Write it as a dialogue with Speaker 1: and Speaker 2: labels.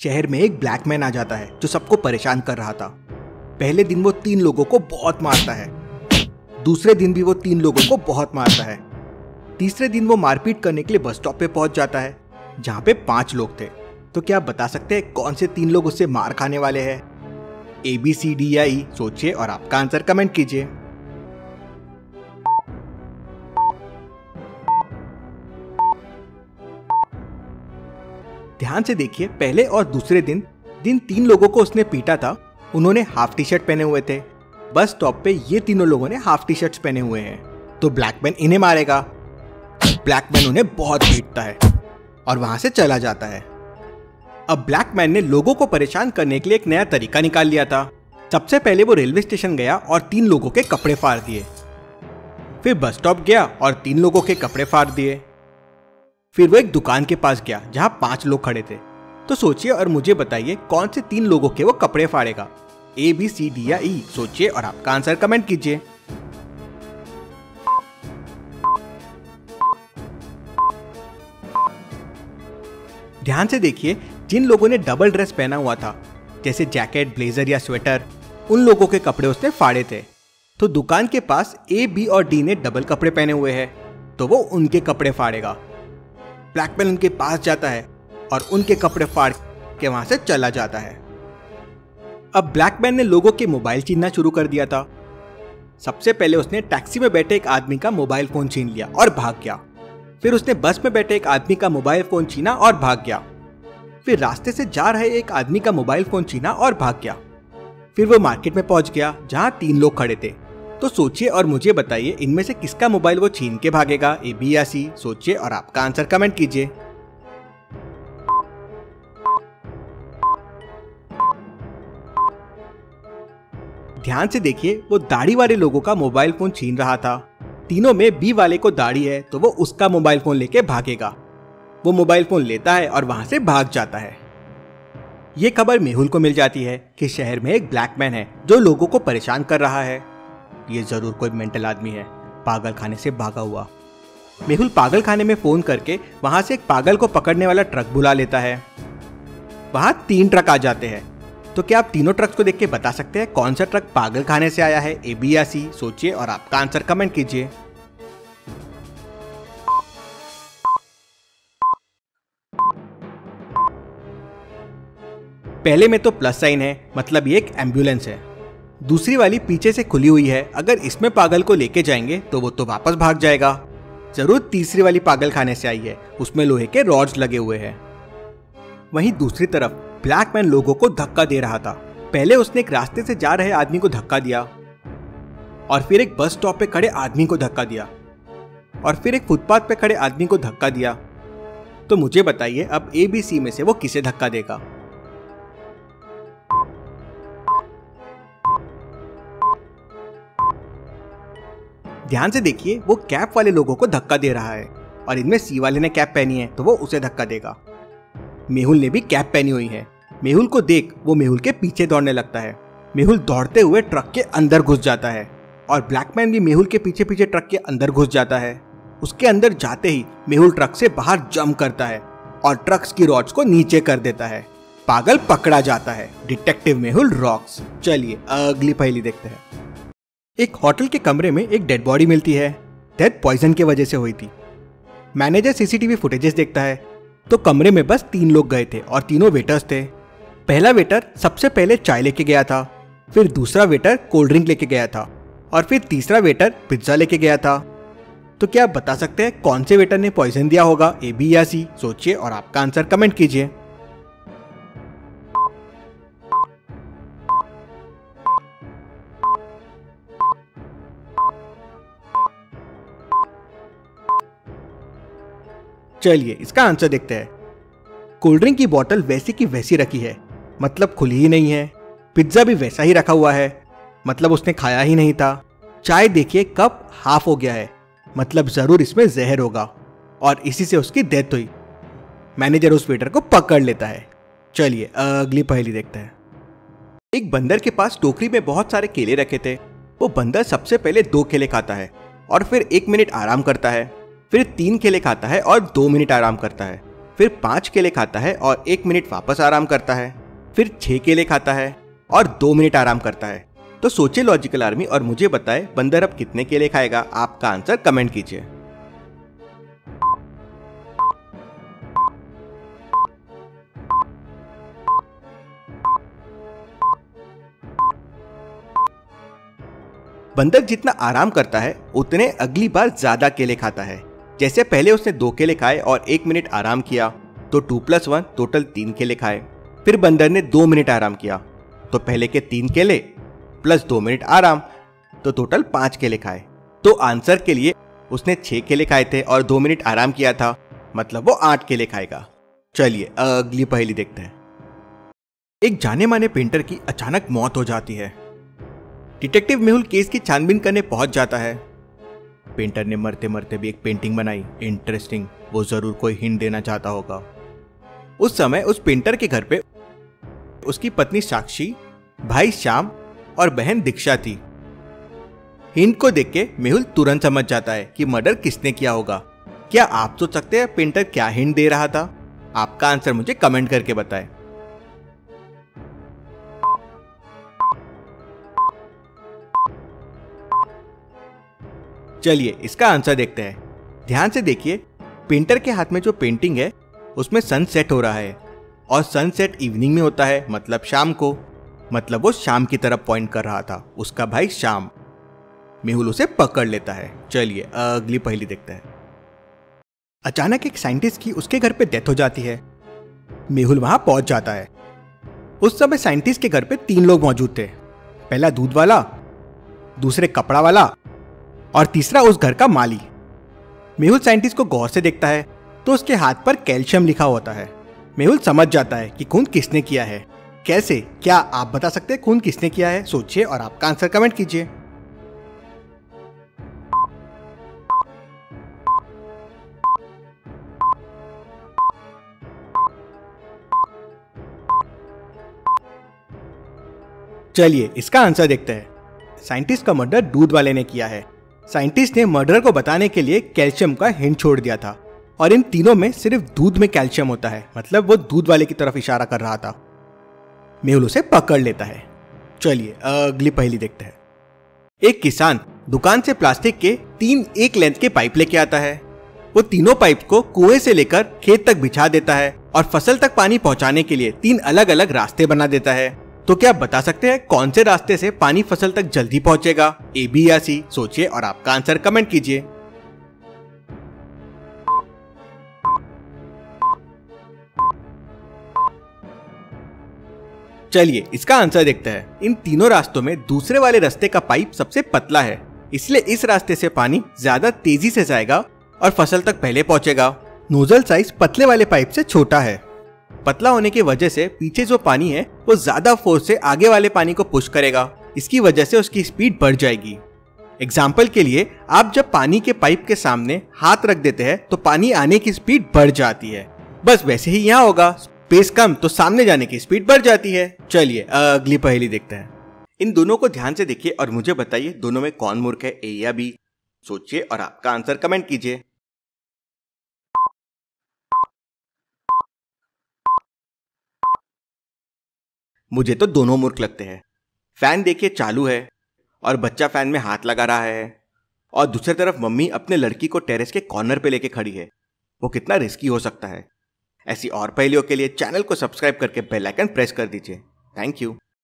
Speaker 1: शहर में एक ब्लैक मैन आ जाता है जो सबको परेशान कर रहा था। पहले दिन वो 3 लोगों को बहुत मारता है, दूसरे दिन भी वो 3 लोगों को बहुत मारता है, तीसरे दिन वो मारपीट करने के लिए बस स्टॉप पे पहुंच जाता है जहां पे 5 लोग थे। तो क्या आप बता सकते हैं कौन से 3 लोग उससे मार खाने वाले हैं? A, B, C, D या E? सोचिए और आपका आंसर कमेंट कीजिए। ध्यान से देखिए, पहले और दूसरे दिन 3 लोगों को उसने पीटा था। उन्होंने हाफ टी शर्ट पहने हुए थे। बस स्टॉप पे ये तीनों लोगों ने हाफ टी शर्ट्स पहने हुए हैं। तो ब्लैक मैन इन्हें मारेगा। ब्लैक मैन उन्हें बहुत पीटता है और वहां से चला जाता है। अब ब्लैक मैन ने लोगों को परेशान करने के लिए एक नया तरीका निकाल लिया था। सबसे पहले वो रेलवे स्टेशन गया और 3 लोगों के कपड़े फाड़ दिए। फिर बस स्टॉप गया और 3 लोगों के कपड़े फाड़ दिए। फिर वो एक दुकान के पास गया जहां 5 लोग खड़े थे। तो सोचिए और मुझे बताइए कौन से 3 लोगों के वो कपड़े फाड़ेगा? A, B, C, D या E? सोचिए और आपका आंसर कमेंट कीजिए। ध्यान से देखिए, जिन लोगों ने डबल ड्रेस पहना हुआ था जैसे जैकेट, ब्लेजर या स्वेटर, उन लोगों के कपड़े उसने फाड़े थे। तो दुकान के पास A, B और D ने डबल कपड़े पहने हुए हैं, तो वो उनके कपड़े फाड़ेगा। ब्लैक मैन उनके पास जाता है और उनके कपड़े फाड़ के वहां से चला जाता है। अब ब्लैक मैन ने लोगों के मोबाइल छीनना शुरू कर दिया था। सबसे पहले उसने टैक्सी में बैठे एक आदमी का मोबाइल फोन छीन लिया और भाग गया। फिर उसने बस में बैठे एक आदमी का मोबाइल फोन छीना और भाग गया। फिर रास्ते से जा रहे एक आदमी का मोबाइल फोन छीना और भाग गया। फिर वो मार्केट में पहुंच गया जहां 3 लोग खड़े थे। तो सोचिए और मुझे बताइए इनमें से किसका मोबाइल वो छीन के भागेगा? A, B या C? सोचिए और आपका आंसर कमेंट कीजिए। ध्यान से देखिए, वो दाढ़ी वाले लोगों का मोबाइल फोन छीन रहा था। तीनों में B वाले को दाढ़ी है तो वो उसका मोबाइल फोन लेके भागेगा। वो मोबाइल फोन लेता है और वहां से भाग जाता है। ये खबर मेहुल को मिल जाती है कि शहर में एक ब्लैक मैन है जो लोगों को परेशान कर रहा है। ये जरूर कोई मेंटल आदमी है, पागल खाने से भागा हुआ। मेहुल पागल खाने में फोन करके वहां से एक पागल को पकड़ने वाला ट्रक बुला लेता है। वहां 3 ट्रक आ जाते हैं। तो क्या आप तीनों ट्रक्स को देख के बता सकते हैं कौन सा ट्रक पागल खाने से आया है? A, B या C? सोचिए और आपका आंसर कमेंट कीजिए। पहले में तो प्लस साइन है, मतलब ये एक एम्बुलेंस है। दूसरी वाली पीछे से खुली हुई है, अगर इसमें पागल को लेके जाएंगे तो वो तो वापस भाग जाएगा। जरूर तीसरी वाली पागल खाने से आई है, उसमें लोहे के रॉड्स लगे हुए हैं। वहीं दूसरी तरफ ब्लैक मैन लोगों को धक्का दे रहा था। पहले उसने एक रास्ते से जा रहे आदमी को धक्का दिया और फिर एक बस स्टॉप पे खड़े आदमी को धक्का दिया और फिर एक फुटपाथ पे खड़े आदमी को धक्का दिया। तो मुझे बताइए अब A, B, C में से वो किसे धक्का देगा? ध्यान से देखिए, वो कैप वाले लोगों को धक्का दे रहा है और इनमें C वाले ने कैप पहनी है तो वो उसे धक्का देगा। मेहुल ने भी कैप पहनी हुई है। मेहुल को देख वो मेहुल के पीछे दौड़ने लगता है। मेहुल दौड़ते हुए ट्रक के अंदर घुस जाता है और ब्लैक मैन भी मेहुल के पीछे पीछे ट्रक के अंदर घुस जाता है। उसके अंदर जाते ही मेहुल ट्रक से बाहर जंप करता है और ट्रक्स की रॉड्स को नीचे कर देता है। पागल पकड़ा जाता है। Detective Mehul rocks. चलिए अगली पहेली देखते हैं। एक होटल के कमरे में एक डेड बॉडी मिलती है। डेथ पॉइजन की वजह से हुई थी। मैनेजर सीसीटीवी फुटेजेस देखता है तो कमरे में बस 3 लोग गए थे और तीनों वेटर्स थे। पहला वेटर सबसे पहले चाय लेके गया था, फिर दूसरा वेटर कोल्ड ड्रिंक लेके गया था और फिर तीसरा वेटर पिज्जा लेके गया था। तो क्या आप बता सकते हैं कौन से वेटर ने पॉइजन दिया होगा? A, B या C? सोचिए और आपका आंसर कमेंट कीजिए। चलिए इसका आंसर देखते हैं। कोल्ड ड्रिंक की बोतल वैसी की वैसी रखी है, मतलब खुली ही नहीं है। पिज्जा भी वैसा ही रखा हुआ है, मतलब उसने खाया ही नहीं था। चाय देखिए कप हाफ हो गया है, मतलब जरूर इसमें जहर होगा और इसी से उसकी डेथ हुई। मैनेजर उस वेटर को पकड़ लेता है। चलिए अगली पहेली देखते हैं। एक बंदर के पास टोकरी में बहुत सारे केले रखे थे। वो बंदर सबसे पहले 2 केले खाता है और फिर 1 मिनट आराम करता है, फिर 3 केले खाता है और 2 मिनट आराम करता है। फिर 5 केले खाता है और 1 मिनट वापस आराम करता है, फिर 6 केले खाता है और 2 मिनट आराम करता है। तो सोचिए लॉजिकल आर्मी और मुझे बताए बंदर अब कितने केले खाएगा। आपका आंसर कमेंट कीजिए। बंदर जितना आराम करता है उतने अगली बार ज्यादा केले खाता है। जैसे पहले उसने 2 केले खाए और 1 मिनट आराम किया तो 2 + 1 टोटल 3 केले खाए। फिर बंदर ने 2 मिनट आराम किया तो पहले के 3 केले प्लस 2 मिनट आराम तो टोटल 5 केले खाए। तो आंसर के लिए उसने 6 केले खाए थे और 2 मिनट आराम किया था, मतलब वो 8 केले खाएगा। चलिए अगली पहेली देखते हैं। एक जाने माने पेंटर की अचानक मौत हो जाती है। डिटेक्टिव मेहुल केस की छानबीन करने पहुंच जाता है। पेंटर ने मरते मरते भी एक पेंटिंग बनाई, इंटरेस्टिंग, वो जरूर कोई हिंट देना चाहता होगा। उस समय उस पेंटर के घर पे उसकी पत्नी साक्षी, भाई श्याम और बहन दीक्षा थी। हिंट को देख के मेहुल तुरंत समझ जाता है कि मर्डर किसने किया होगा। क्या आप सोच सकते हैं पेंटर क्या हिंट दे रहा था? आपका आंसर मुझे कमेंट करके बताएं। चलिए इसका आंसर देखते हैं। ध्यान से देखिए, पेंटर के हाथ में जो पेंटिंग है उसमें सनसेट हो रहा है और सनसेट इवनिंग में होता है, मतलब शाम को। मतलब वो शाम की तरफ पॉइंट कर रहा था, उसका भाई श्याम। मेहुल उसे पकड़ लेता है। चलिए अगली पहेली देखते हैं। अचानक एक साइंटिस्ट की उसके घर पे डेथ हो जाती है। मेहुल वहां पहुंच जाता है। उस समय साइंटिस्ट के घर पे 3 लोग मौजूद थे। पहला दूध वाला, दूसरे कपड़ा वाला और तीसरा उस घर का माली। मेहुल साइंटिस्ट को गौर से देखता है तो उसके हाथ पर कैल्शियम लिखा होता है। मेहुल समझ जाता है कि खून किसने किया है। कैसे? क्या आप बता सकते हैं खून किसने किया है? सोचिए और आपका आंसर कमेंट कीजिए। चलिए इसका आंसर देखते हैं। साइंटिस्ट का मर्डर दूध वाले ने किया है। साइंटिस्ट ने मर्डर को बताने के लिए कैल्शियम का हिंट छोड़ दिया था और इन तीनों में सिर्फ दूध में कैल्शियम होता है, मतलब वो दूध वाले की तरफ इशारा कर रहा था। मेहुल उसे पकड़ लेता है। चलिए अगली पहेली देखते हैं। एक किसान दुकान से प्लास्टिक के 3 एक लेंथ के पाइप लेके आता है। वो तीनों पाइप को कुएं से लेकर खेत तक बिछा देता है और फसल तक पानी पहुंचाने के लिए 3 अलग अलग रास्ते बना देता है। तो क्या आप बता सकते हैं कौन से रास्ते से पानी फसल तक जल्दी पहुंचेगा? ए, बी या सी? सोचिए और आपका आंसर कमेंट कीजिए। चलिए इसका आंसर देखते हैं। इन तीनों रास्तों में दूसरे वाले रास्ते का पाइप सबसे पतला है, इसलिए इस रास्ते से पानी ज्यादा तेजी से जाएगा और फसल तक पहले पहुंचेगा। नोजल साइज पतले वाले पाइप से छोटा है। पतला होने की वजह से पीछे जो पानी है वो ज्यादा फोर्स से आगे वाले पानी को पुश करेगा। इसकी वजह से उसकी स्पीड बढ़ जाएगी। एग्जाम्पल के लिए, आप जब पानी के पाइप के सामने हाथ रख देते हैं तो पानी आने की स्पीड बढ़ जाती है। बस वैसे ही यहाँ होगा, स्पेस कम तो सामने जाने की स्पीड बढ़ जाती है। चलिए अगली पहेली देखते हैं। इन दोनों को ध्यान से देखिए और मुझे बताइए दोनों में कौन मूर्ख है, ए या बी? सोचिए और आपका आंसर कमेंट कीजिए। मुझे तो दोनों मूर्ख लगते हैं। फैन देखिए चालू है और बच्चा फैन में हाथ लगा रहा है और दूसरी तरफ मम्मी अपने लड़की को टेरेस के कॉर्नर पे लेके खड़ी है। वो कितना रिस्की हो सकता है? ऐसी और पहेलियों के लिए चैनल को सब्सक्राइब करके बेल आइकन प्रेस कर दीजिए। Thank you.